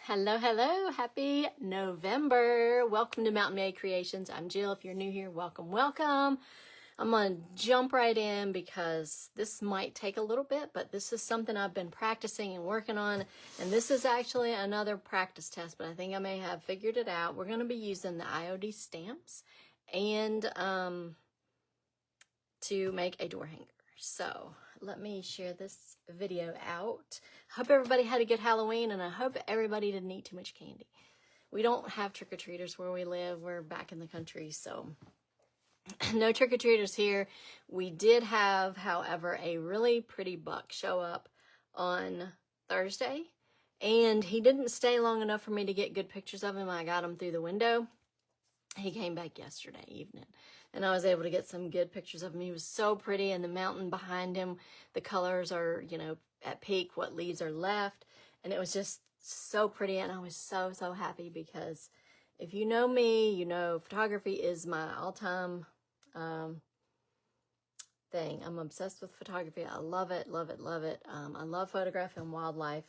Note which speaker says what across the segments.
Speaker 1: Hello, hello. Happy November. Welcome to Mountain Maid Creations. I'm Jill. If you're new here, welcome, welcome. I'm going to jump right in because this might take a little bit, but this is something I've been practicing and working on. And this is actually another practice test, but I think I may have figured it out. We're going to be using the IOD stamps and to make a door hanger. So let me share this video out. Hope everybody had a good Halloween, and I hope everybody didn't eat too much candy. We don't have trick-or-treaters where we live. We're back in the country, so no trick-or-treaters here. We did have, however, a really pretty buck show up on Thursday, and he didn't stay long enough for me to get good pictures of him. I got him through the window. He came back yesterday evening, and I was able to get some good pictures of him. He was so pretty, and the mountain behind him, the colors are, you know, at peak, what leaves are left, and it was just so pretty, and I was so, so happy because if you know me, you know photography is my all-time thing. I'm obsessed with photography. I love it, love it, love it. I love photographing wildlife,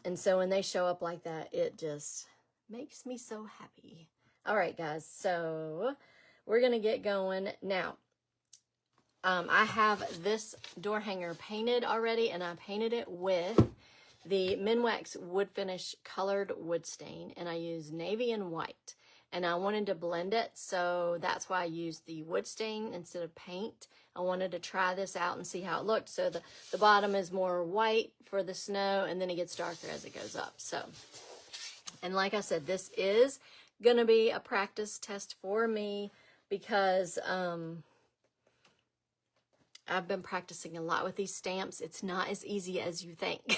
Speaker 1: and so when they show up like that, it just makes me so happy. All right, guys, so we're gonna get going now. I have this door hanger painted already, and I painted it with the Minwax Wood Finish Colored Wood Stain, and I used navy and white, and I wanted to blend it, so that's why I used the wood stain instead of paint. I wanted to try this out and see how it looked. So the bottom is more white for the snow, and then it gets darker as it goes up. So, and like I said, this is gonna be a practice test for me because I've been practicing a lot with these stamps. It's not as easy as you think,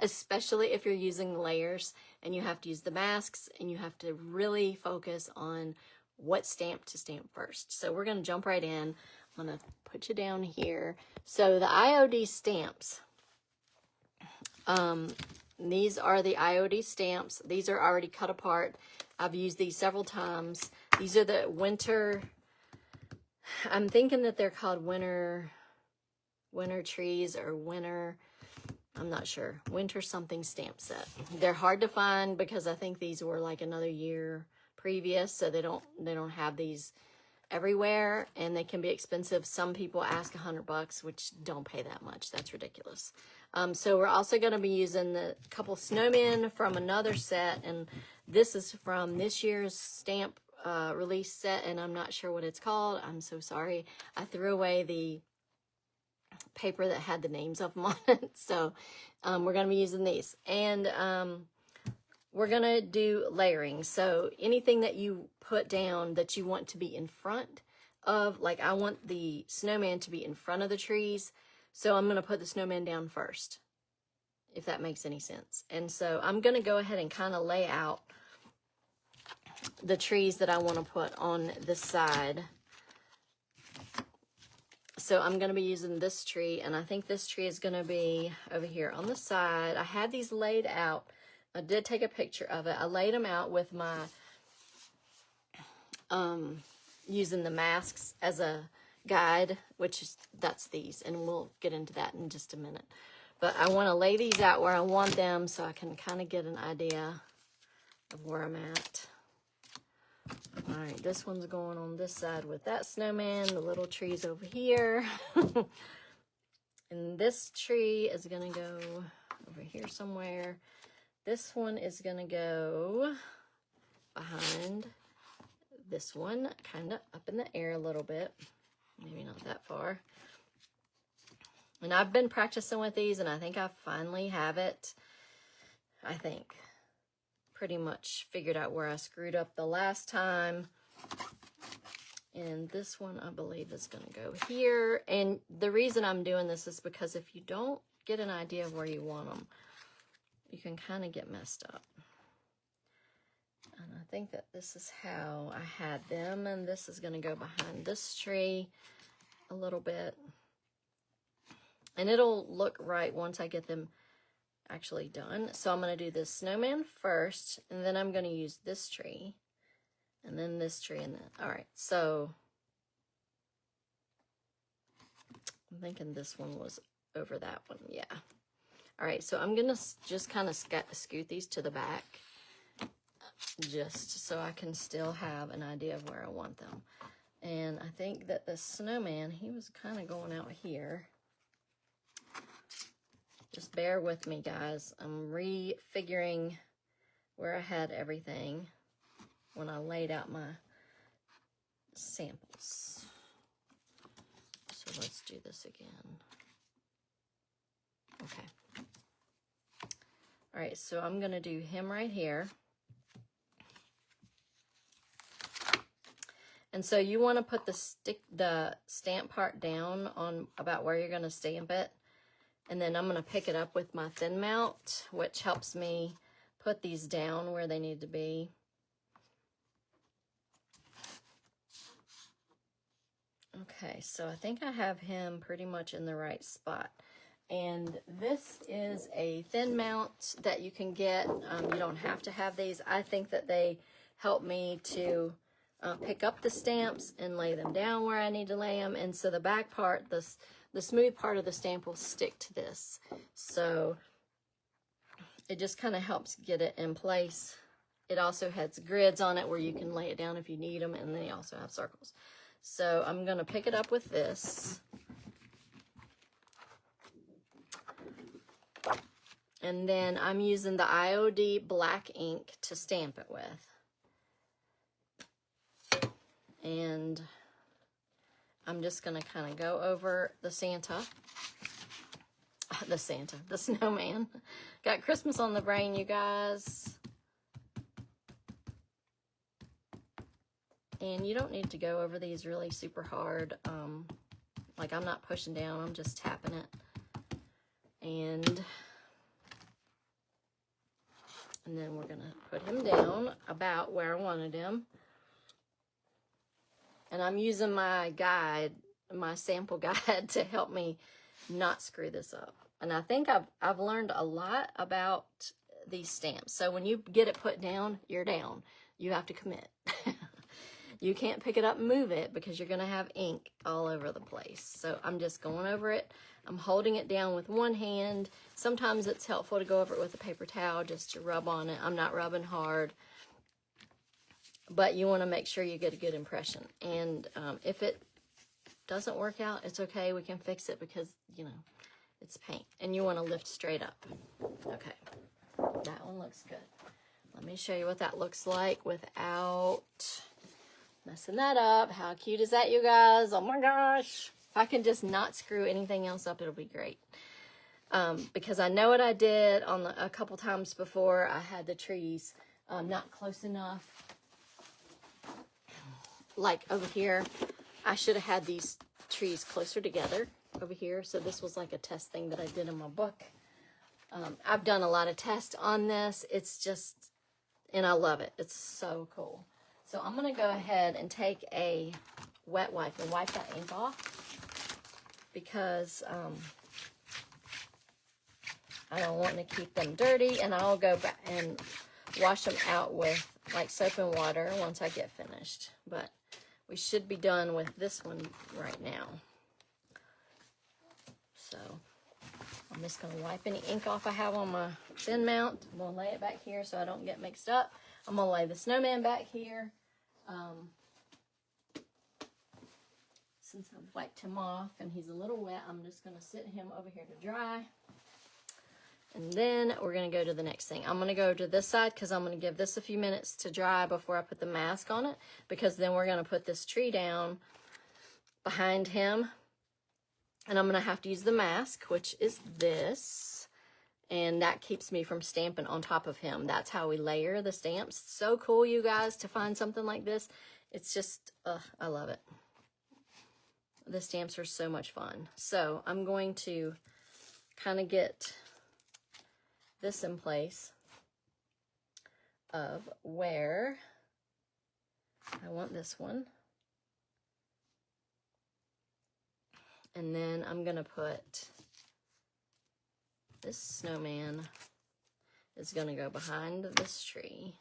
Speaker 1: especially if you're using layers and you have to use the masks and you have to really focus on what stamp to stamp first. So we're gonna jump right in. I'm gonna put you down here. So the IOD stamps, these are the IOD stamps. These are already cut apart. I've used these several times. These are the winter, I'm thinking that they're called winter trees or winter, I'm not sure, winter something stamp set. They're hard to find because I think these were like another year previous, so they don't have these everywhere, and they can be expensive. Some people ask $100, which don't pay that much. That's ridiculous. So we're also going to be using the couple snowmen from another set, and this is from this year's stamp release set, and I'm not sure what it's called. I'm so sorry. I threw away the paper that had the names of them on it. So we're going to be using these, and we're going to do layering. So anything that you put down that you want to be in front of, like I want the snowman to be in front of the trees, so I'm going to put the snowman down first, if that makes any sense. And so I'm going to go ahead and kind of lay out the trees that I want to put on this side. So I'm going to be using this tree, and I think this tree is going to be over here on the side. I had these laid out. I did take a picture of it. I laid them out with my, using the masks as a guide, which is, that's these, and we'll get into that in just a minute. But I want to lay these out where I want them so I can kind of get an idea of where I'm at. All right, this one's going on this side with that snowman. The little tree's over here. And this tree is going to go over here somewhere. This one is going to go behind this one, kind of up in the air a little bit. Maybe not that far. And I've been practicing with these, and I think I finally have it. I think pretty much figured out where I screwed up the last time. And this one, I believe, is going to go here. And the reason I'm doing this is because if you don't get an idea of where you want them, you can kind of get messed up. And I think that this is how I had them, and this is going to go behind this tree a little bit. And it'll look right once I get them actually done. So I'm going to do this snowman first, and then I'm going to use this tree, and then this tree, and then, all right, so I'm thinking this one was over that one, yeah. All right, so I'm going to just kind of scoot these to the back just so I can still have an idea of where I want them. And I think that the snowman, he was kind of going out here. Just bear with me, guys. I'm refiguring where I had everything when I laid out my samples. So let's do this again. Okay. All right, so I'm going to do him right here. And so you want to put the stamp part down on about where you're going to stamp it. And then I'm going to pick it up with my thin mount, which helps me put these down where they need to be. Okay, so I think I have him pretty much in the right spot. And this is a thin mount that you can get. You don't have to have these. I think that they help me to pick up the stamps and lay them down where I need to lay them. And so the back part, the smooth part of the stamp will stick to this. So it just kind of helps get it in place. It also has grids on it where you can lay it down if you need them. And they also have circles. So I'm going to pick it up with this. And then I'm using the IOD black ink to stamp it with. And I'm just going to kind of go over the snowman. Got Christmas on the brain, you guys. And you don't need to go over these really super hard. Like I'm not pushing down, I'm just tapping it. And then we're going to put him down about where I wanted him. And I'm using my guide, my sample guide, to help me not screw this up. And I think I've learned a lot about these stamps. So when you get it put down, you're down. You have to commit. You can't pick it up and move it because you're going to have ink all over the place. So I'm just going over it. I'm holding it down with one hand. Sometimes it's helpful to go over it with a paper towel just to rub on it. I'm not rubbing hard. But you want to make sure you get a good impression. And if it doesn't work out, it's okay. We can fix it because, you know, it's paint. And you want to lift straight up. Okay. That one looks good. Let me show you what that looks like without messing that up. How cute is that, you guys? Oh my gosh. If I can just not screw anything else up, it'll be great. Because I know what I did on a couple times before. I had the trees not close enough. Like over here, I should have had these trees closer together over here. So this was like a test thing that I did in my book. I've done a lot of tests on this. It's just, and I love it. It's so cool. So I'm going to go ahead and take a wet wipe and wipe that ink off because I don't want to keep them dirty, and I'll go back and wash them out with like soap and water once I get finished. But we should be done with this one right now. So I'm just going to wipe any ink off I have on my thin mount. I'm going to lay it back here so I don't get mixed up. I'm going to lay the snowman back here. Since I've wiped him off and he's a little wet, I'm just going to sit him over here to dry. And then we're going to go to the next thing. I'm going to go to this side because I'm going to give this a few minutes to dry before I put the mask on it. Because then we're going to put this tree down behind him. And I'm going to have to use the mask, which is this. And that keeps me from stamping on top of him. That's how we layer the stamps. So cool, you guys, to find something like this. It's just, I love it. The stamps are so much fun. So I'm going to kind of get this in place of where I want this one. And then I'm going to put this snowman is going to go behind this tree.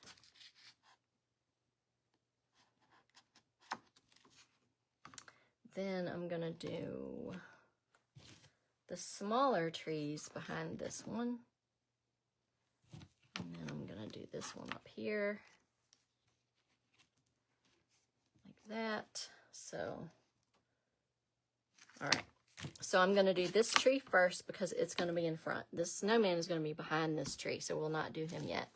Speaker 1: Then I'm going to do the smaller trees behind this one. And then I'm going to do this one up here. Like that. So, all right. So I'm going to do this tree first because it's going to be in front. This snowman is going to be behind this tree, so we'll not do him yet.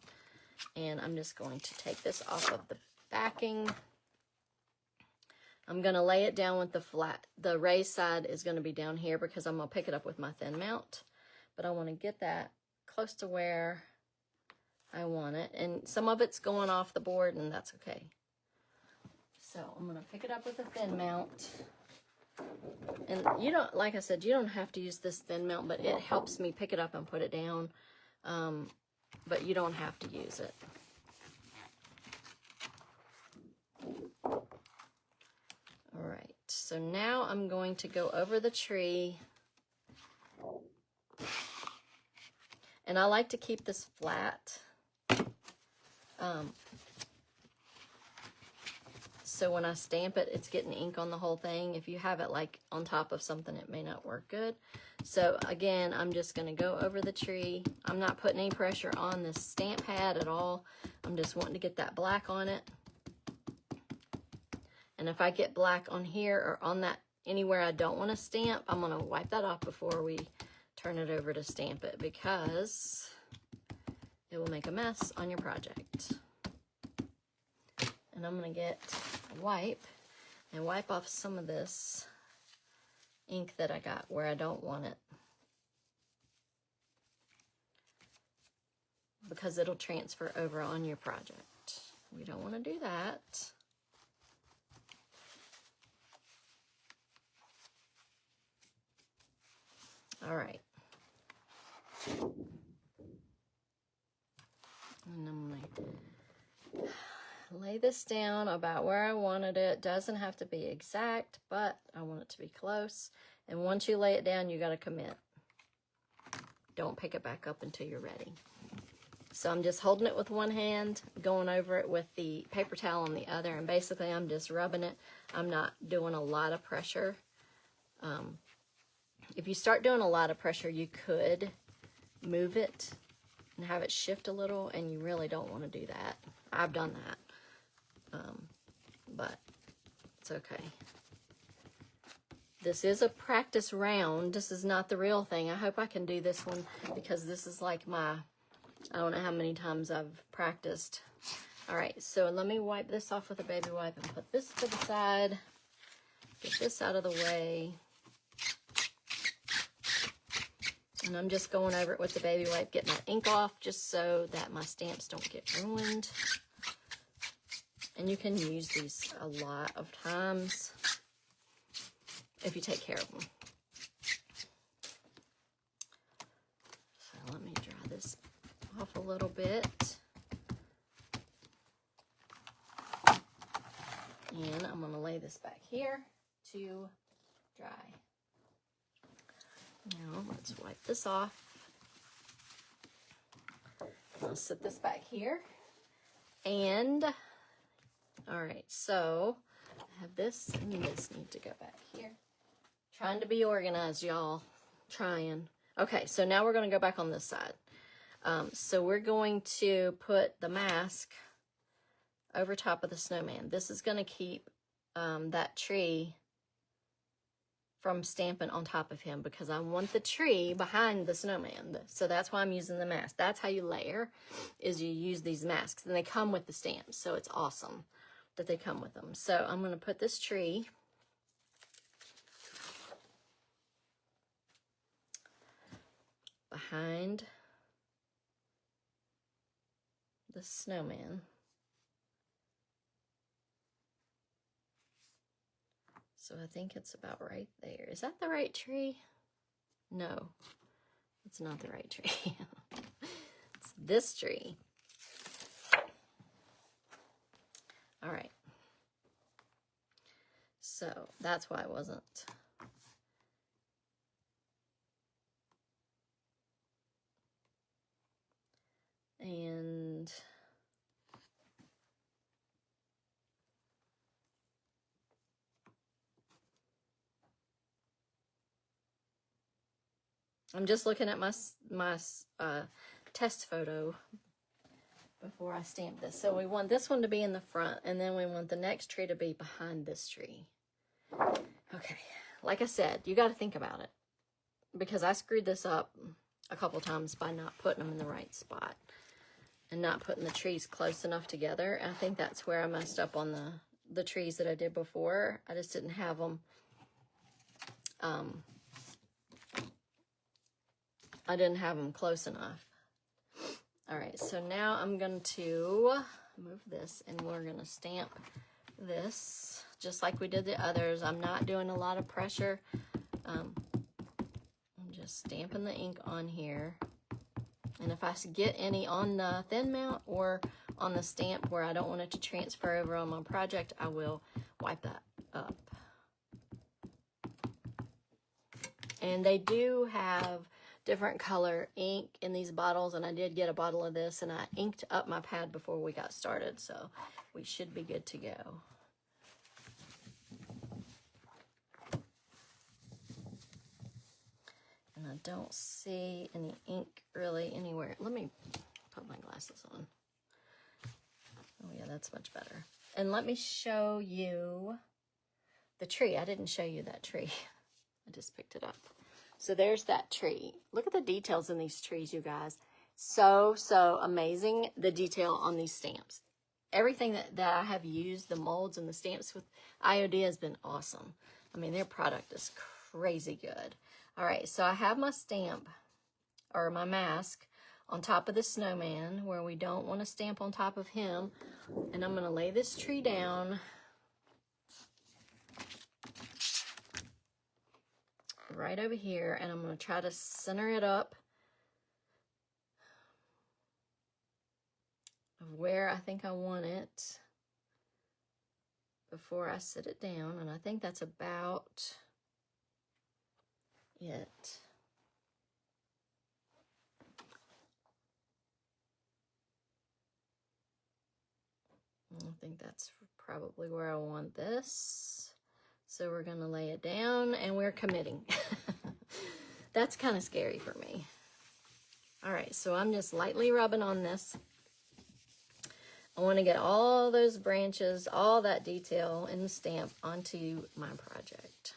Speaker 1: And I'm just going to take this off of the backing. I'm going to lay it down with the flat. The raised side is going to be down here because I'm going to pick it up with my thin mount. But I want to get that close to where I want it. And some of it's going off the board, and that's okay. So I'm going to pick it up with a thin mount. And you don't, like I said, you don't have to use this thin mount, but it helps me pick it up and put it down. But you don't have to use it. All right, so now I'm going to go over the tree. And I like to keep this flat. So when I stamp it, it's getting ink on the whole thing. If you have it like on top of something, it may not work good. So again, I'm just going to go over the tree. I'm not putting any pressure on this stamp pad at all. I'm just wanting to get that black on it. And if I get black on here or on that anywhere I don't want to stamp, I'm going to wipe that off before we turn it over to stamp it, because it will make a mess on your project. And I'm going to get a wipe and wipe off some of this ink that I got where I don't want it, because it'll transfer over on your project. We don't want to do that. All right. And I'm going to lay this down about where I wanted it. Doesn't have to be exact, but I want it to be close. And once you lay it down, you got to commit. Don't pick it back up until you're ready. So I'm just holding it with one hand, going over it with the paper towel on the other, and basically I'm just rubbing it. I'm not doing a lot of pressure. If you start doing a lot of pressure, you could move it and have it shift a little, and you really don't want to do that. I've done that. But it's okay. This is a practice round. This is not the real thing. I hope I can do this one, because this is like my, I don't know how many times I've practiced. All right, so let me wipe this off with a baby wipe and put this to the side. Get this out of the way. And I'm just going over it with the baby wipe, get my ink off just so that my stamps don't get ruined. And you can use these a lot of times if you take care of them. So let me dry this off a little bit. And I'm going to lay this back here to dry. Now let's wipe this off. I'll set this back here. And all right, so I have this and this need to go back here. Trying to be organized, y'all. Trying. Okay, so now we're going to go back on this side. So we're going to put the mask over top of the snowman. This is going to keep that tree from stamping on top of him, because I want the tree behind the snowman. So that's why I'm using the mask. That's how you layer, is you use these masks, and they come with the stamps. So it's awesome that they come with them. So I'm going to put this tree behind the snowman. So I think it's about right there. Is that the right tree? No, it's not the right tree. It's this tree. All right. So that's why I wasn't. And I'm just looking at my test photo before I stamp this. So we want this one to be in the front, and then we want the next tree to be behind this tree. Okay, like I said, you got to think about it, because I screwed this up a couple times by not putting them in the right spot and not putting the trees close enough together. And I think that's where I messed up on the trees that I did before. I just didn't have them, I didn't have them close enough. All right, so now I'm going to move this, and we're going to stamp this just like we did the others. I'm not doing a lot of pressure. I'm just stamping the ink on here. And if I get any on the thin mount or on the stamp where I don't want it to transfer over on my project, I will wipe that up. And they do have different color ink in these bottles, and I did get a bottle of this, and I inked up my pad before we got started, so we should be good to go. And I don't see any ink really anywhere. Let me put my glasses on. Oh yeah, that's much better. And let me show you the tree. I didn't show you that tree. I just picked it up. So there's that tree. Look at the details in these trees, you guys. So amazing, the detail on these stamps. Everything that I have used, the molds and the stamps with IOD, has been awesome. I mean, their product is crazy good. All right, so I have my stamp, or my mask, on top of the snowman, where we don't want to stamp on top of him. And I'm going to lay this tree down right over here, and I'm going to try to center it up of where I think I want it before I sit it down. And I think that's about it. I think that's probably where I want this. So we're going to lay it down, and we're committing. That's kind of scary for me. All right, so I'm just lightly rubbing on this. I want to get all those branches, all that detail in the stamp onto my project.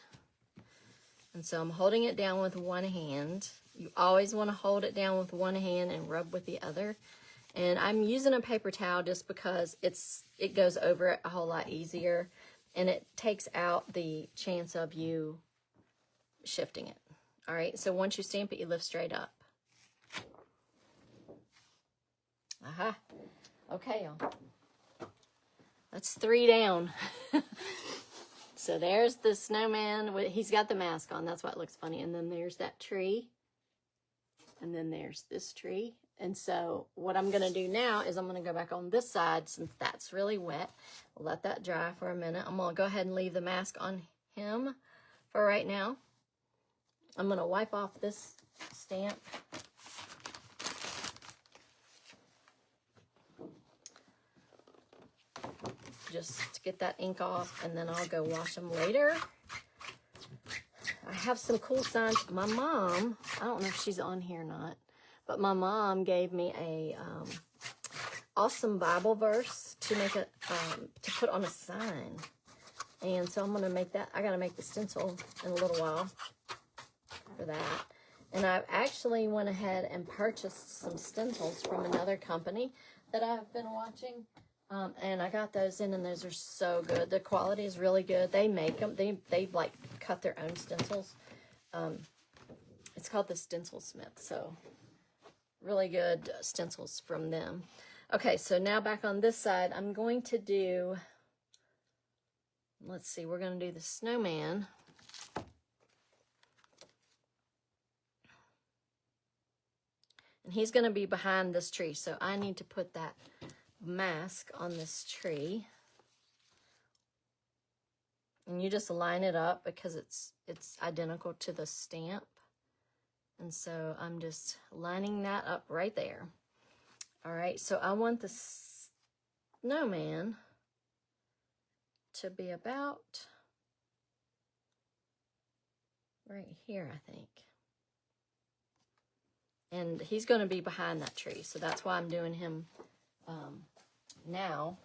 Speaker 1: And so I'm holding it down with one hand. You always want to hold it down with one hand and rub with the other. And I'm using a paper towel just because it goes over it a whole lot easier, and it takes out the chance of you shifting it. All right, so once you stamp it, you lift straight up. Aha. Okay, y'all. That's 3 down. So there's the snowman. He's got the mask on. That's why it looks funny. And then there's that tree. And then there's this tree. And so what I'm going to do now is I'm going to go back on this side since that's really wet. We'll let that dry for a minute. I'm going to go ahead and leave the mask on him for right now. I'm going to wipe off this stamp. Just to get that ink off, and then I'll go wash them later. I have some cool signs. My mom, I don't know if she's on here or not, but my mom gave me a awesome Bible verse to make a to put on a sign, and so I'm gonna make that. I gotta make the stencil in a little while for that. And I've actually went ahead and purchased some stencils from another company that I've been watching. And I got those in, and those are so good. The quality is really good. They make them. They like cut their own stencils. It's called the Stencil Smith. So really good stencils from them. Okay, so now back on this side, I'm going to do, let's see, we're going to do the snowman. And he's going to be behind this tree. So I need to put that mask on this tree, and you just line it up because it's identical to the stamp, and so I'm just lining that up right there. All right, so I want the snowman to be about right here, I think. And he's going to be behind that tree. So that's why I'm doing him now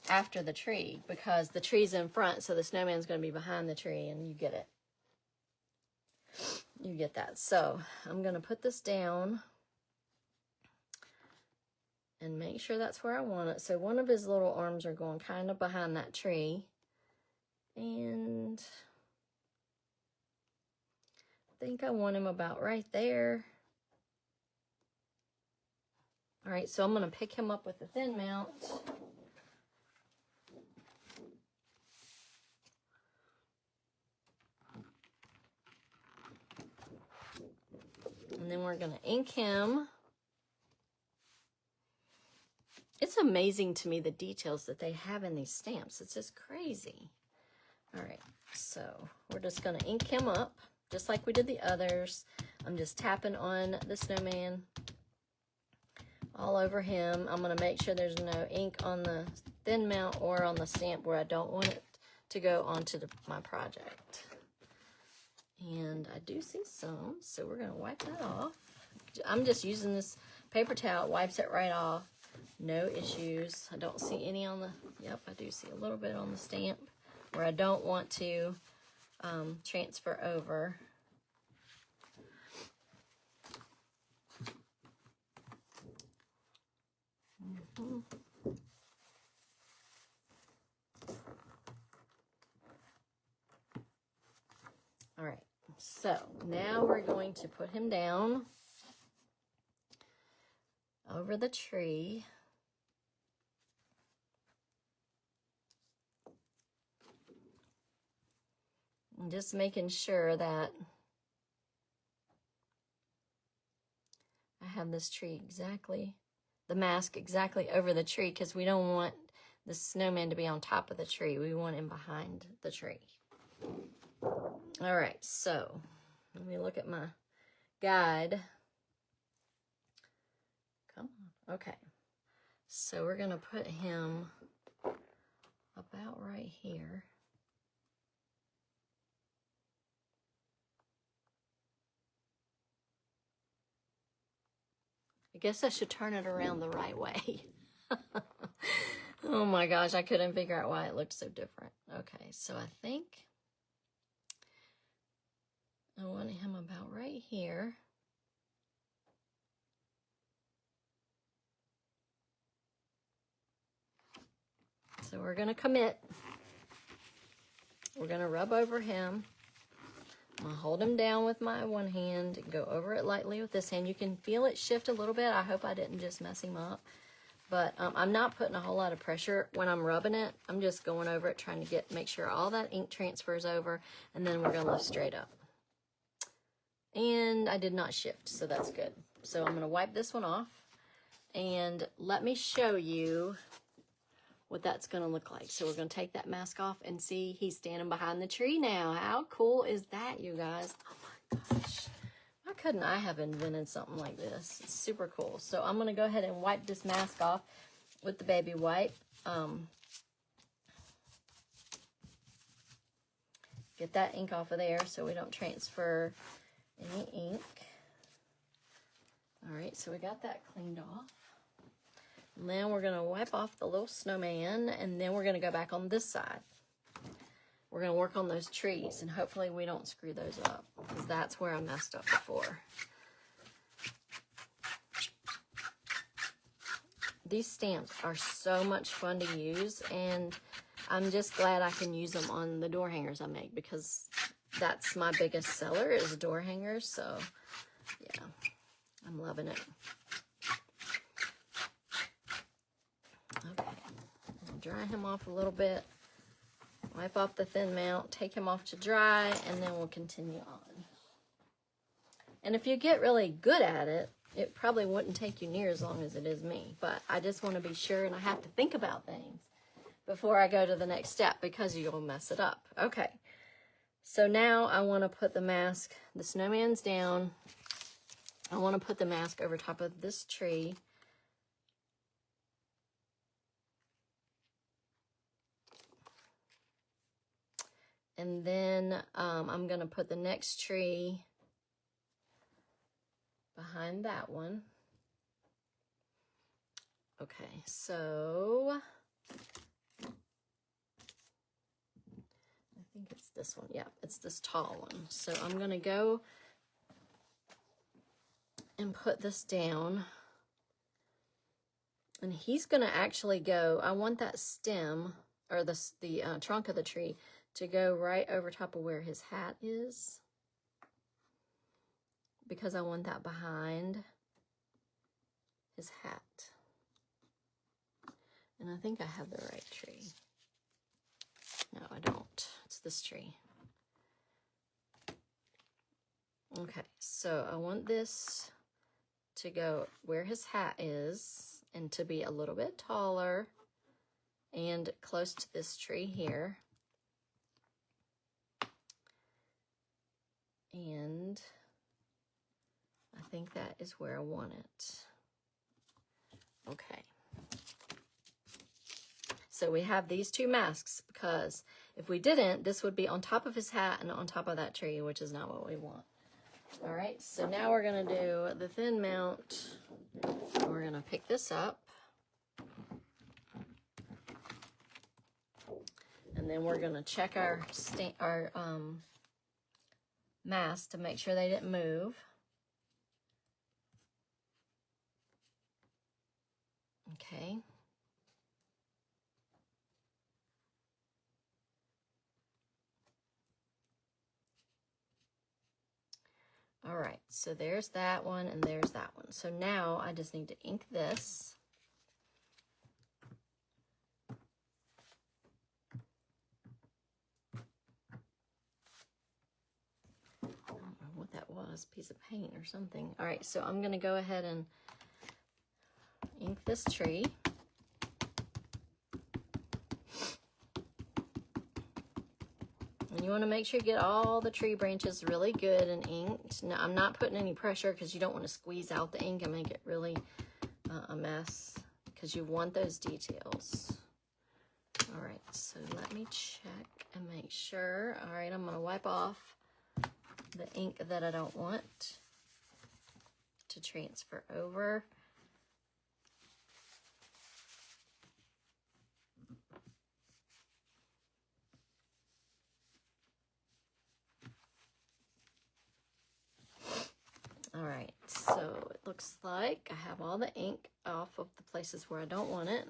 Speaker 1: after the tree, because the tree's in front, so the snowman's going to be behind the tree, and you get it. You get that. So I'm going to put this down and make sure that's where I want it. So one of his little arms are going kind of behind that tree. And I think I want him about right there. All right, so I'm going to pick him up with the thin mount. And then we're going to ink him. It's amazing to me the details that they have in these stamps. It's just crazy. All right, so we're just going to ink him up just like we did the others. I'm just tapping on the snowman all over him. I'm going to make sure there's no ink on the thin mount or on the stamp where I don't want it to go onto my project. And I do see some, so we're going to wipe that off. I'm just using this paper towel. It wipes it right off. No issues. I don't see any on the, yep, I do see a little bit on the stamp where I don't want to transfer over. All right, so now we're going to put him down over the tree. And just making sure that I have this tree exactly, the mask exactly over the tree, because we don't want the snowman to be on top of the tree. We want him behind the tree. All right, so let me look at my guide. Come on. Okay, so we're going to put him about right here. I guess I should turn it around the right way. Oh my gosh, I couldn't figure out why it looked so different. Okay, so I think I want him about right here. So we're going to commit. We're going to rub over him. I'm going to hold him down with my one hand and go over it lightly with this hand. You can feel it shift a little bit. I hope I didn't just mess him up. But I'm not putting a whole lot of pressure when I'm rubbing it. I'm just going over it, trying to make sure all that ink transfers over, and then we're going to lift straight up. And I did not shift, so that's good. So I'm going to wipe this one off, and let me show you what that's going to look like. So we're going to take that mask off and see he's standing behind the tree now. How cool is that, you guys? Oh my gosh. Why couldn't I have invented something like this? It's super cool. So I'm going to go ahead and wipe this mask off with the baby wipe. Get that ink off of there so we don't transfer any ink. All right, so we got that cleaned off. And then we're going to wipe off the little snowman, and then we're going to go back on this side. We're going to work on those trees, and hopefully we don't screw those up, because that's where I messed up before. These stamps are so much fun to use, and I'm just glad I can use them on the door hangers I make, because that's my biggest seller is door hangers. So yeah, I'm loving it. Okay, I'll dry him off a little bit, wipe off the thin mount, take him off to dry, and then we'll continue on. And if you get really good at it, it probably wouldn't take you near as long as it is me. But I just want to be sure, and I have to think about things before I go to the next step, because you'll mess it up. Okay, so now I want to put the mask, the snowman's down. I want to put the mask over top of this tree. And then I'm going to put the next tree behind that one. Okay, so I think it's this one. Yeah, it's this tall one. So I'm going to go and put this down. And he's going to actually go, I want that stem, or the trunk of the tree, to go right over top of where his hat is. Because I want that behind his hat. And I think I have the right tree. No, I don't. It's this tree. Okay, so I want this to go where his hat is and to be a little bit taller and close to this tree here. And I think that is where I want it. Okay. So we have these two masks, because if we didn't, this would be on top of his hat and on top of that tree, which is not what we want. All right, so now we're gonna do the thin mount. We're gonna pick this up. And then we're gonna check our masks to make sure they didn't move. Okay. All right, so there's that one and there's that one. So now I just need to ink this. I don't know what that was, piece of paint or something. All right, so I'm gonna go ahead and ink this tree. And you want to make sure you get all the tree branches really good and inked. Now, I'm not putting any pressure because you don't want to squeeze out the ink and make it really a mess, because you want those details. All right, so let me check and make sure. All right, I'm going to wipe off the ink that I don't want to transfer over. All right, so it looks like I have all the ink off of the places where I don't want it.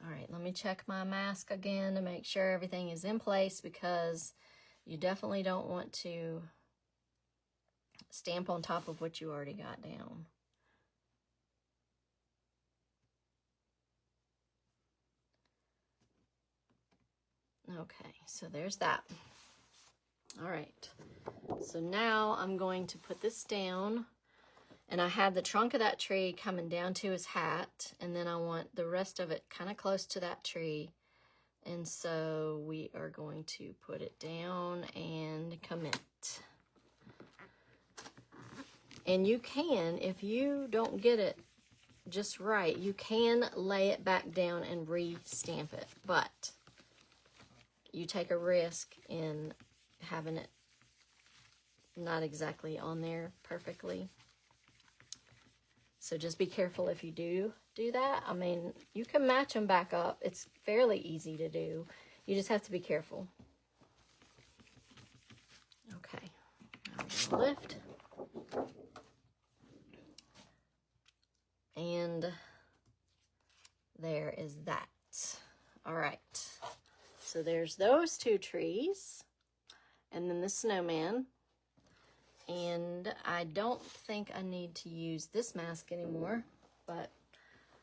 Speaker 1: All right, let me check my mask again to make sure everything is in place, because you definitely don't want to stamp on top of what you already got down. Okay, so there's that. All right, so now I'm going to put this down, and I have the trunk of that tree coming down to his hat, and then I want the rest of it kind of close to that tree. And so we are going to put it down and commit. And you can, if you don't get it just right, you can lay it back down and re-stamp it. But you take a risk in having it not exactly on there perfectly. So just be careful if you do that. I mean, you can match them back up. It's fairly easy to do. You just have to be careful. Okay, now we're gonna lift. And there is that. All right, so there's those two trees, and then the snowman. And I don't think I need to use this mask anymore, but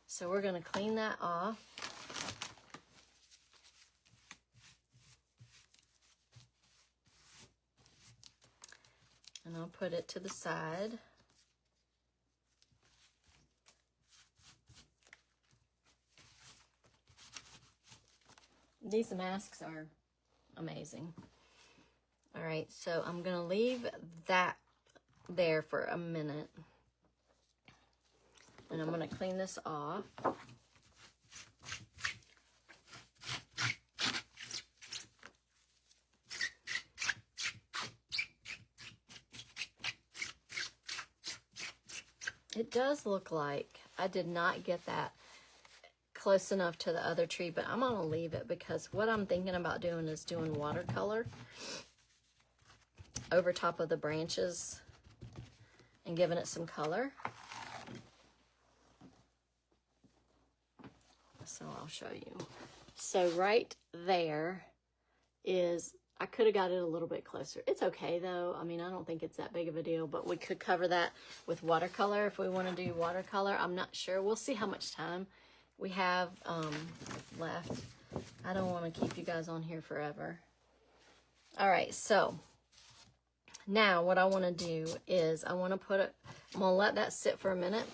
Speaker 1: so we're gonna clean that off. And I'll put it to the side. These masks are amazing. All right, so I'm gonna leave that there for a minute. And I'm gonna clean this off. does look like I did not get that close enough to the other tree, but I'm gonna leave it because what I'm thinking about doing is doing watercolor over top of the branches and giving it some color. So I'll show you. So right there is, I could have got it a little bit closer. It's okay though. I mean, I don't think it's that big of a deal, but we could cover that with watercolor if we want to do watercolor. I'm not sure. We'll see how much time we have left. I don't want to keep you guys on here forever. All right, so now what I want to do is I want to put it, I'm going to let that sit for a minute.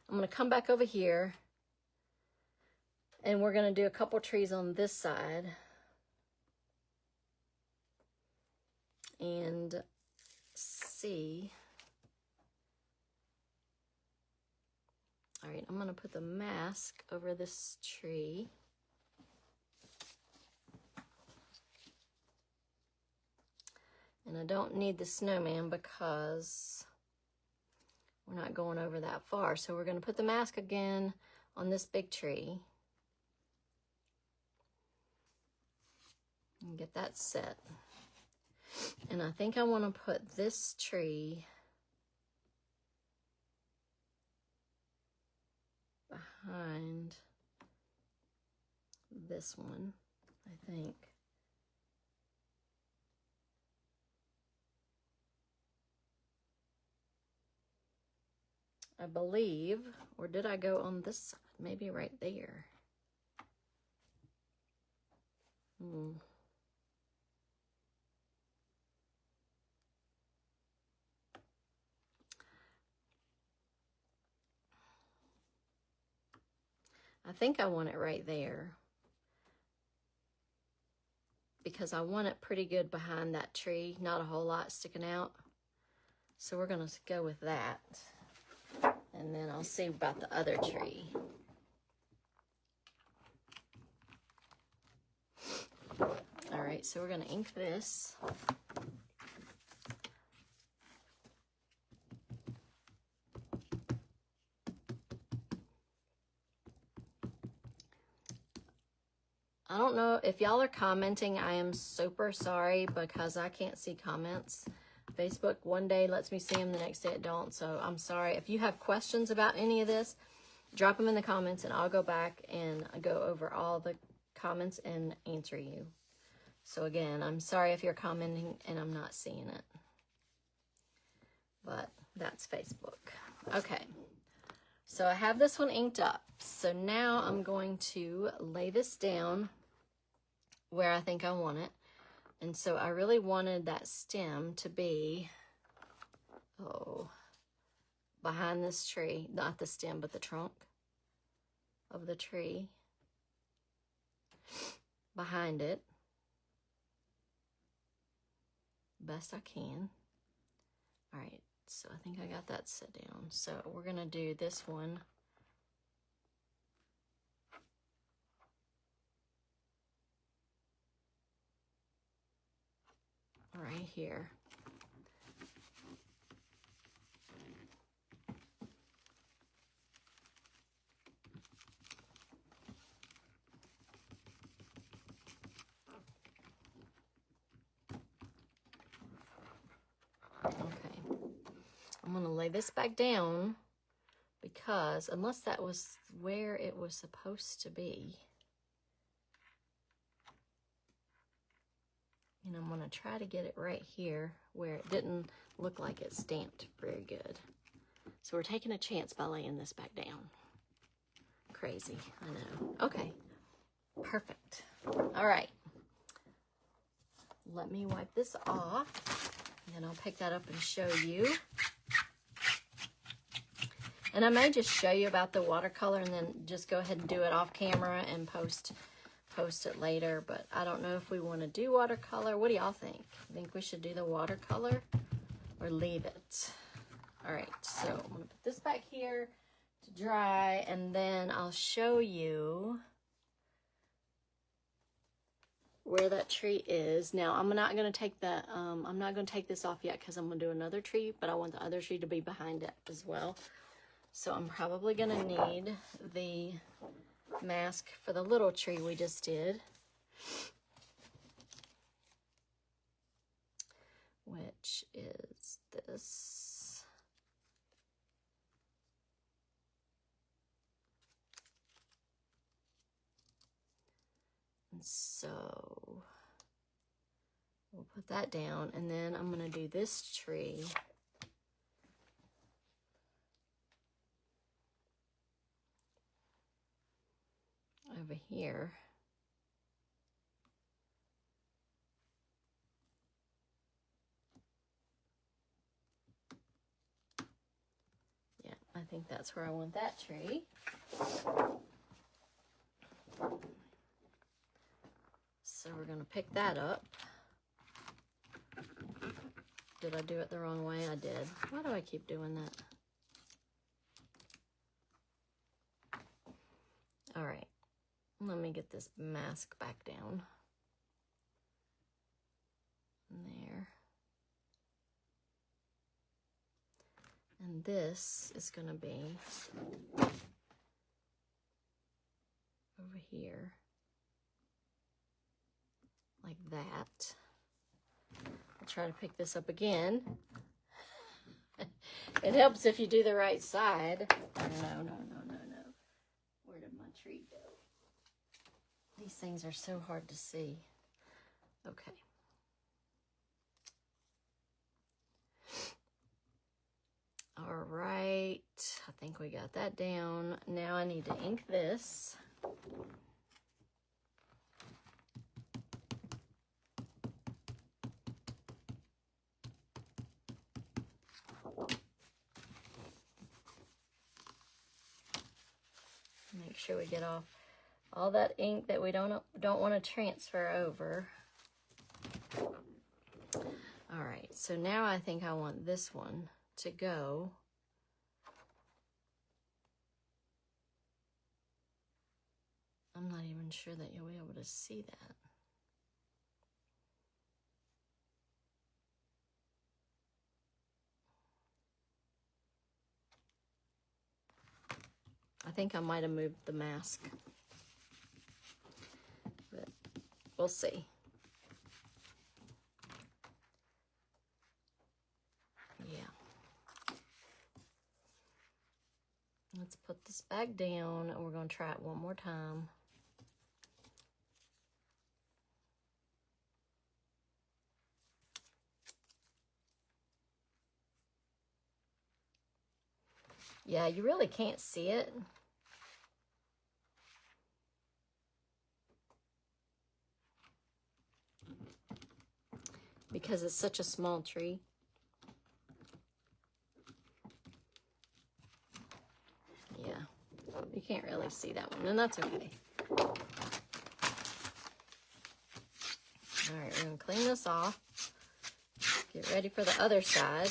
Speaker 1: I'm going to come back over here and we're going to do a couple trees on this side. And see. All right, I'm going to put the mask over this tree. And I don't need the snowman because we're not going over that far. So we're going to put the mask again on this big tree. And get that set. And I think I want to put this tree behind this one, I think. I believe, or did I go on this side? Maybe right there. I think I want it right there because I want it pretty good behind that tree, not a whole lot sticking out. So we're gonna go with that. And then I'll see about the other tree. All right, so we're gonna ink this. I don't know if y'all are commenting. I am super sorry because I can't see comments. Facebook one day lets me see them, the next day it don't. So I'm sorry. If you have questions about any of this, drop them in the comments and I'll go back and go over all the comments and answer you. So again, I'm sorry if you're commenting and I'm not seeing it. But that's Facebook. Okay. So I have this one inked up. So now I'm going to lay this down where I think I want it. And so I really wanted that stem to be, behind this tree. Not the stem, but the trunk of the tree. Behind it. Best I can. All right, so I think I got that set down. So we're gonna do this one. Right here. Okay. I'm going to lay this back down because unless that was where it was supposed to be, and I'm going to try to get it right here where it didn't look like it stamped very good. So we're taking a chance by laying this back down. Crazy, I know. Okay, perfect. All right. Let me wipe this off, and then I'll pick that up and show you. And I may just show you about the watercolor and then just go ahead and do it off camera and post it later, but I don't know if we want to do watercolor. What do y'all think? Think we should do the watercolor or leave it? All right, so I'm going to put this back here to dry, and then I'll show you where that tree is. Now, I'm not going to take the, I'm not going to take this off yet because I'm going to do another tree, but I want the other tree to be behind it as well. So I'm probably gonna need the mask for the little tree we just did, which is this. And so we'll put that down, and then I'm gonna do this tree over here. Yeah, I think that's where I want that tree. So we're gonna pick that up. Did I do it the wrong way? I did. Why do I keep doing that? All right, let me get this mask back down. There. And this is gonna be over here, like that. I'll try to pick this up again. It helps if you do the right side. No. Where did my tree go? These things are so hard to see. Okay. All right, I think we got that down. Now I need to ink this. Make sure we get off all that ink that we don't want to transfer over. All right, so now I think I want this one to go I'm not even sure that you'll be able to see that. I think I might have moved the mask, but we'll see. Yeah. Let's put this back down and we're going to try it one more time. Yeah, you really can't see it. Because it's such a small tree. Yeah, you can't really see that one, and that's okay. All right, we're gonna clean this off. Get ready for the other side.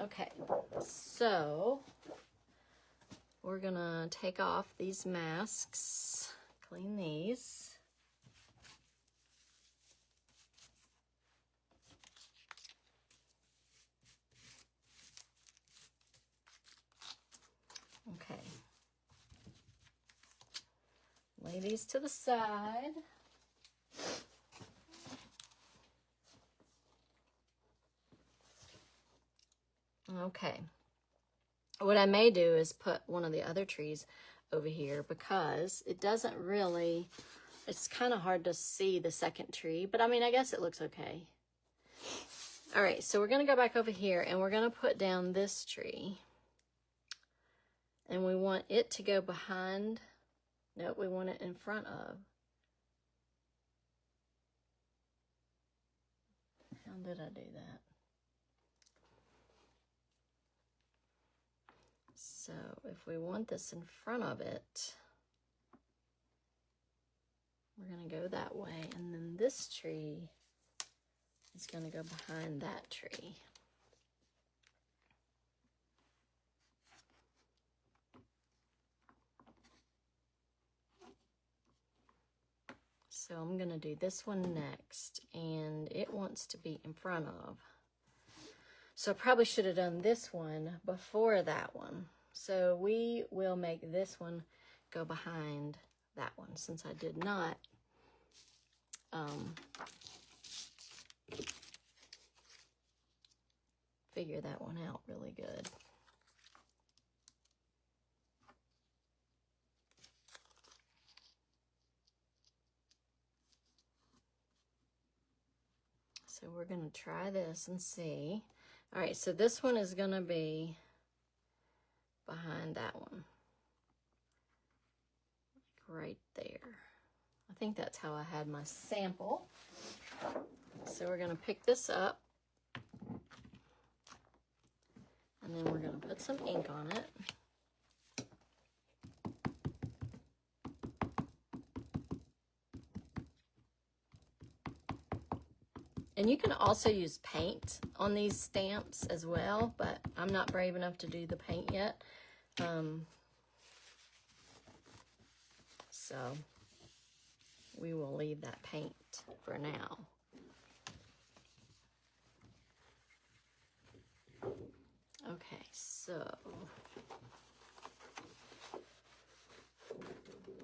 Speaker 1: Okay, so we're gonna take off these masks, clean these. Okay. Lay these to the side. Okay. What I may do is put one of the other trees over here because it doesn't really, it's kind of hard to see the second tree, but I mean, I guess it looks okay. All right, so we're going to go back over here and we're going to put down this tree. And we want it to go behind, nope, we want it in front of. How did I do that? So if we want this in front of it, we're going to go that way. And then this tree is going to go behind that tree. So I'm gonna do this one next, and it wants to be in front of. So I probably should have done this one before that one. So we will make this one go behind that one, since I did not figure that one out really good. So we're gonna try this and see. All right, so this one is gonna be behind that one, like right there. I think that's how I had my sample. So we're gonna pick this up, and then we're gonna put some ink on it. And you can also use paint on these stamps as well, but I'm not brave enough to do the paint yet. So we will leave that paint for now. Okay, so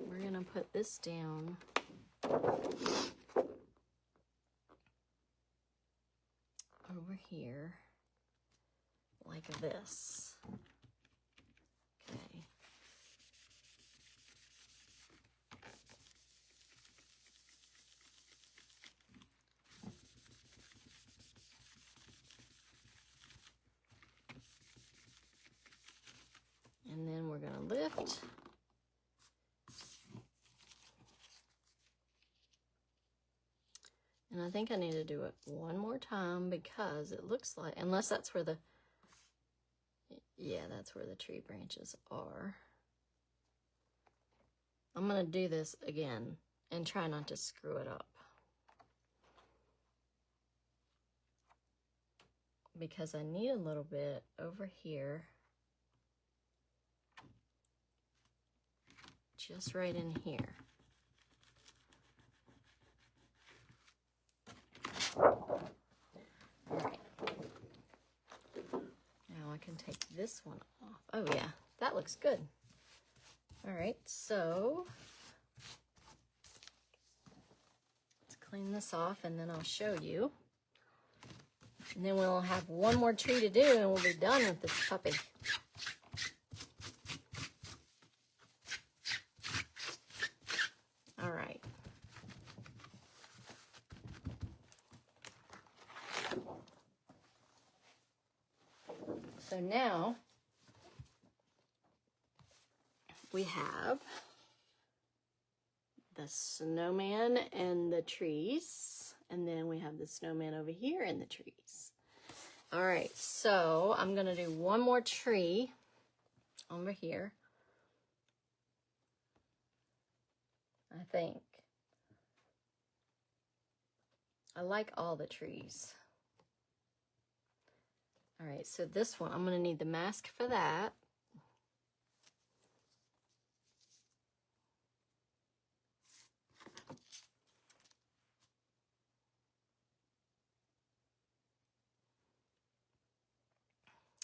Speaker 1: we're gonna put this down. Over here, like this. Okay. And then we're going to lift. And I think I need to do it one more time, because it looks like, unless that's where the, yeah, that's where the tree branches are. I'm going to do this again and try not to screw it up, because I need a little bit over here, just right in here. All right. Now I can take this one off. Oh yeah, that looks good. All right, so let's clean this off, and then I'll show you. And then we'll have one more tree to do, and we'll be done with this puppy. All right. So now we have the snowman and the trees, and then we have the snowman over here and the trees. All right, so I'm gonna do one more tree over here, I think. I like all the trees. All right, so this one, I'm gonna need the mask for that.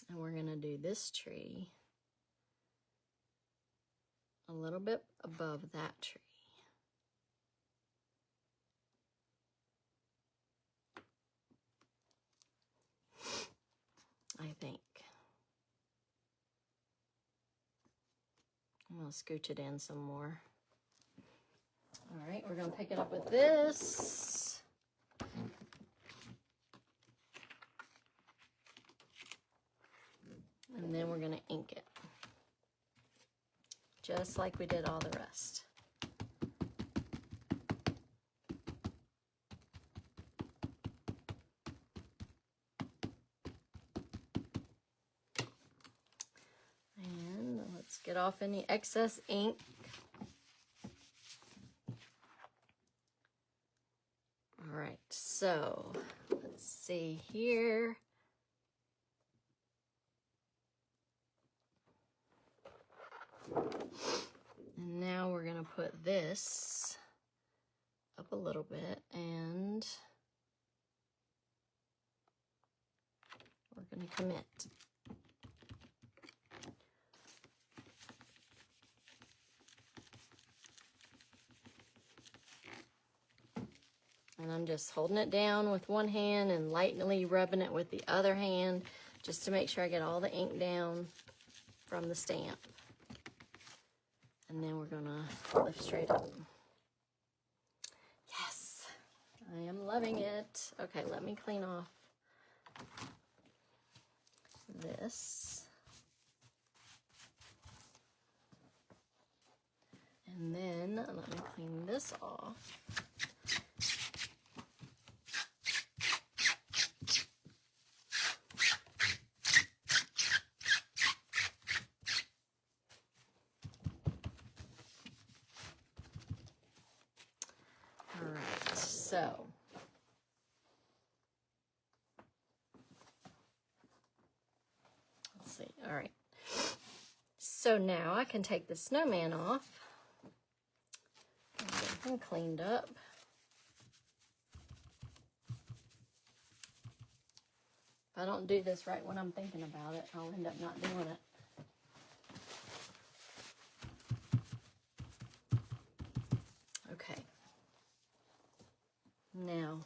Speaker 1: And we're gonna do this tree a little bit above that tree. I think. I'm gonna scooch it in some more. All right, we're gonna pick it up with this. And then we're gonna ink it, just like we did all the rest. And let's get off any excess ink. All right, so let's see here. And now we're gonna put this up a little bit, and we're going to commit. And I'm just holding it down with one hand and lightly rubbing it with the other hand just to make sure I get all the ink down from the stamp. And then we're gonna lift straight up. Yes, I am loving it. Okay, let me clean off this. And then let me clean this off. All right, so let's see. All right. So now I can take the snowman off. Get him cleaned up. If I don't do this right when I'm thinking about it, I'll end up not doing it. Okay. Now,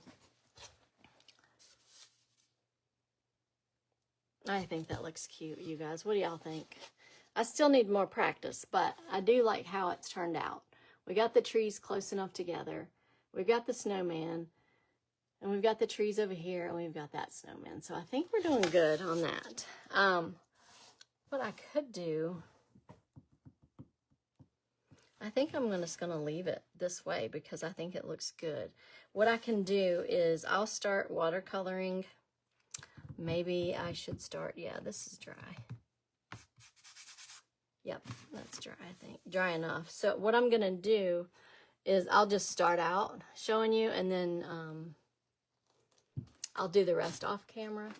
Speaker 1: I think that looks cute, you guys. What do y'all think? I still need more practice, but I do like how it's turned out. We got the trees close enough together. We've got the snowman, and we've got the trees over here, and we've got that snowman. So I think we're doing good on that. What I could do, I think I'm just going to leave it this way because I think it looks good. What I can do is I'll start watercoloring. Maybe I should start, yeah, this is dry. Yep, that's dry, I think. Dry enough. So what I'm going to do is I'll just start out showing you, and then I'll do the rest off camera.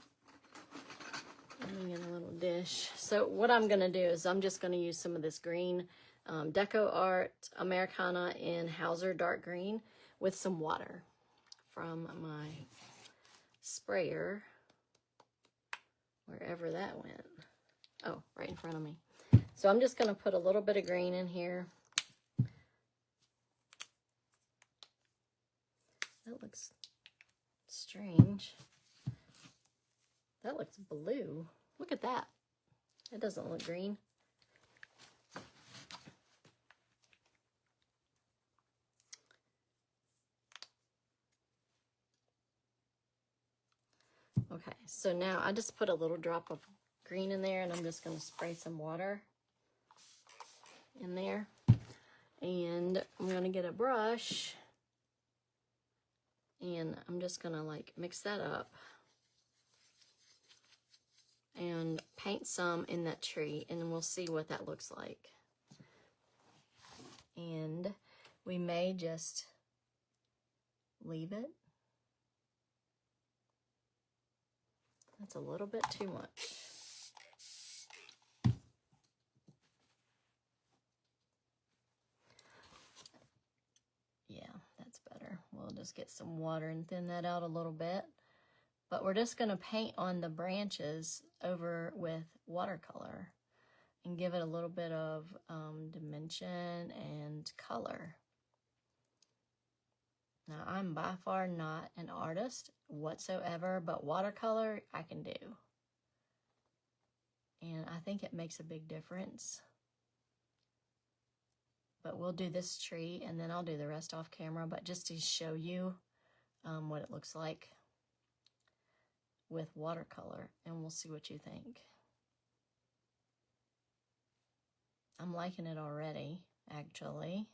Speaker 1: Let me get a little dish. So what I'm going to do is I'm just going to use some of this green Deco Art Americana in Hauser Dark Green with some water from my sprayer, wherever that went. Oh, right in front of me. So I'm just going to put a little bit of green in here. That looks strange. That looks blue. Look at that. It doesn't look green. Okay, so now I just put a little drop of green in there, and I'm just going to spray some water in there. And I'm going to get a brush, and I'm just going to like mix that up and paint some in that tree, and we'll see what that looks like. And we may just leave it. That's a little bit too much. Yeah, that's better. We'll just get some water and thin that out a little bit. But we're just going to paint on the branches over with watercolor and give it a little bit of dimension and color. Now, I'm by far not an artist whatsoever, but watercolor I can do. And I think it makes a big difference. But we'll do this tree, and then I'll do the rest off camera, but just to show you what it looks like with watercolor, and we'll see what you think. I'm liking it already, actually.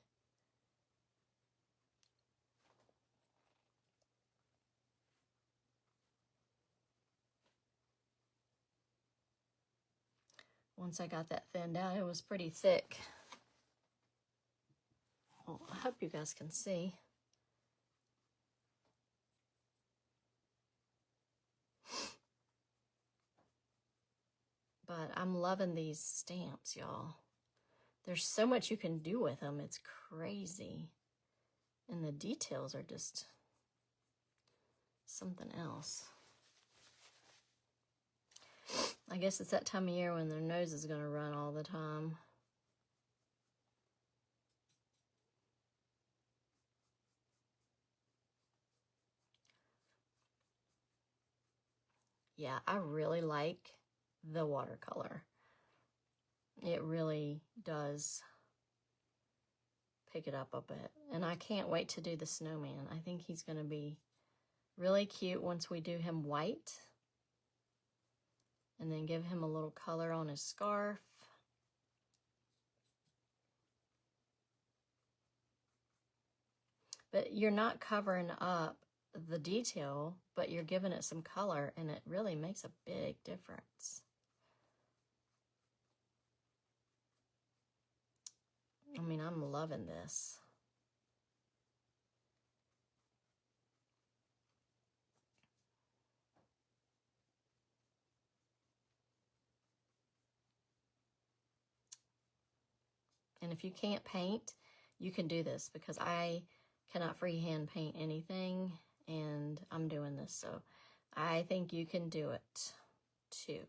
Speaker 1: Once I got that thinned out, it was pretty thick. Oh, I hope you guys can see. But I'm loving these stamps, y'all. There's so much you can do with them. It's crazy. And the details are just something else. I guess it's that time of year when their nose is going to run all the time. Yeah, I really like the watercolor. It really does pick it up a bit. And I can't wait to do the snowman. I think he's going to be really cute once we do him white. And then give him a little color on his scarf. But you're not covering up the detail, but you're giving it some color, and it really makes a big difference. I mean, I'm loving this. And if you can't paint, you can do this, because I cannot freehand paint anything, and I'm doing this, so I think you can do it too.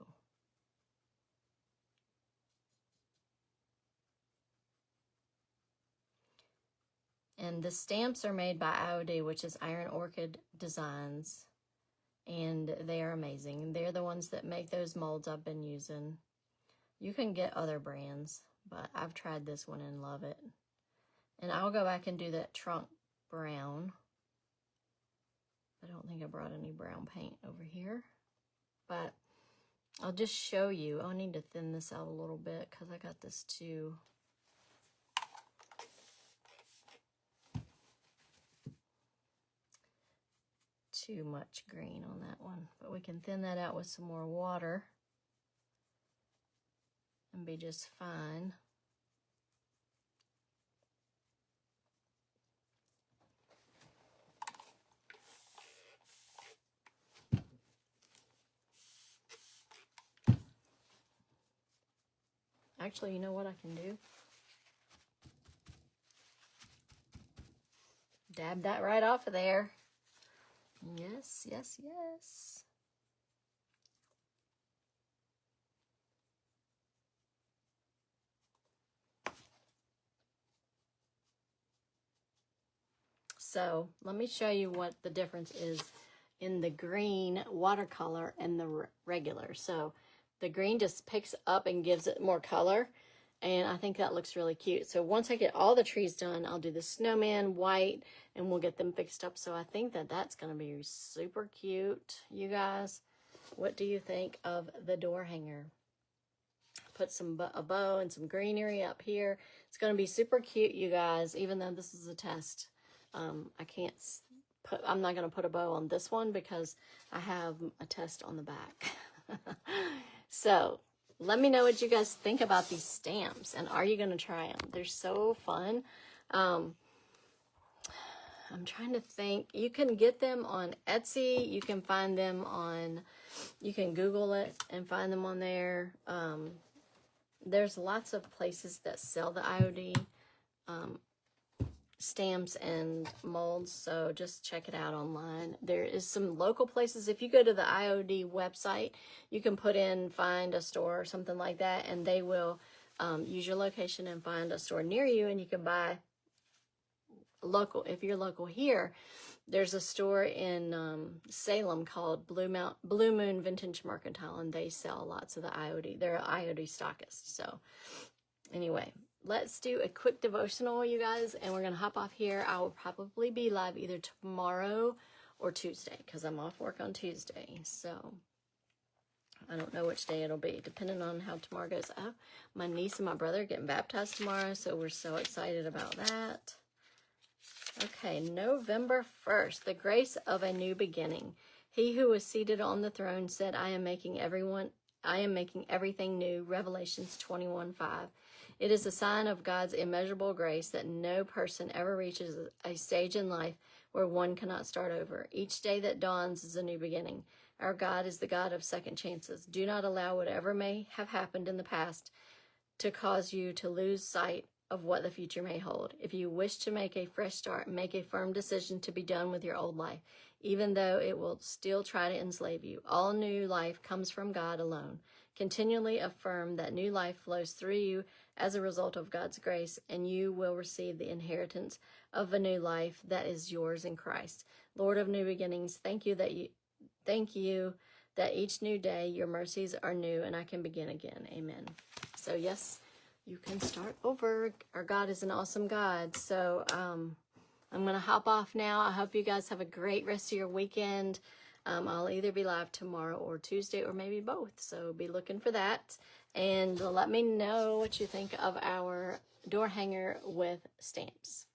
Speaker 1: And the stamps are made by IOD, which is Iron Orchid Designs, and they are amazing. They're the ones that make those molds I've been using. You can get other brands, but I've tried this one and love it. And I'll go back and do that trunk brown. I don't think I brought any brown paint over here, but I'll just show you. I need to thin this out a little bit because I got this too much green on that one, but we can thin that out with some more water and be just fine. Actually, you know what I can do? Dab that right off of there. Yes, yes, yes. So let me show you what the difference is in the green watercolor and the regular. So the green just picks up and gives it more color, and I think that looks really cute. So once I get all the trees done, I'll do the snowman white, and we'll get them fixed up. So I think that that's going to be super cute. You guys, what do you think of the door hanger? Put a bow and some greenery up here. It's going to be super cute, you guys, even though this is a test. I'm not going to put a bow on this one because I have a test on the back. So let me know what you guys think about these stamps, and are you going to try them? They're so fun. I'm trying to think. You can get them on Etsy. You can find them on, you can Google it and find them on there. There's lots of places that sell the IOD stamps and molds, so just check it out online. There is some local places. If you go to the IOD website, you can put in find a store or something like that, and they will use your location and find a store near you, and you can buy local. If you're local here, there's a store in Salem called Blue Moon Vintage Mercantile, and they sell lots of the IOD. They're IOD stockists. So anyway, let's do a quick devotional, you guys, and we're going to hop off here. I will probably be live either tomorrow or Tuesday because I'm off work on Tuesday. So I don't know which day it'll be, depending on how tomorrow goes. Oh, my niece and my brother are getting baptized tomorrow, so we're so excited about that. Okay, November 1st, the grace of a new beginning. He who was seated on the throne said, I am making everything new. Revelations 21:5. It is a sign of God's immeasurable grace that no person ever reaches a stage in life where one cannot start over. Each day that dawns is a new beginning. Our God is the God of second chances. Do not allow whatever may have happened in the past to cause you to lose sight of what the future may hold. If you wish to make a fresh start, make a firm decision to be done with your old life, even though it will still try to enslave you. All new life comes from God alone. Continually affirm that new life flows through you as a result of God's grace, and you will receive the inheritance of a new life that is yours in Christ. Lord of new beginnings, thank you that each new day your mercies are new and I can begin again. Amen. So yes, you can start over. Our God is an awesome God. So I'm going to hop off now. I hope you guys have a great rest of your weekend. I'll either be live tomorrow or Tuesday or maybe both. So be looking for that. And let me know what you think of our door hanger with stamps.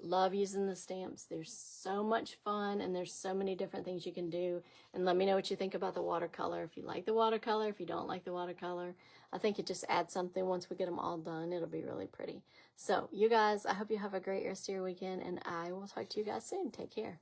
Speaker 1: Love using the stamps. There's so much fun and there's so many different things you can do. And let me know what you think about the watercolor. If you like the watercolor, if you don't like the watercolor, I think it just adds something. Once we get them all done, it'll be really pretty. So you guys, I hope you have a great rest of your weekend and I will talk to you guys soon. Take care.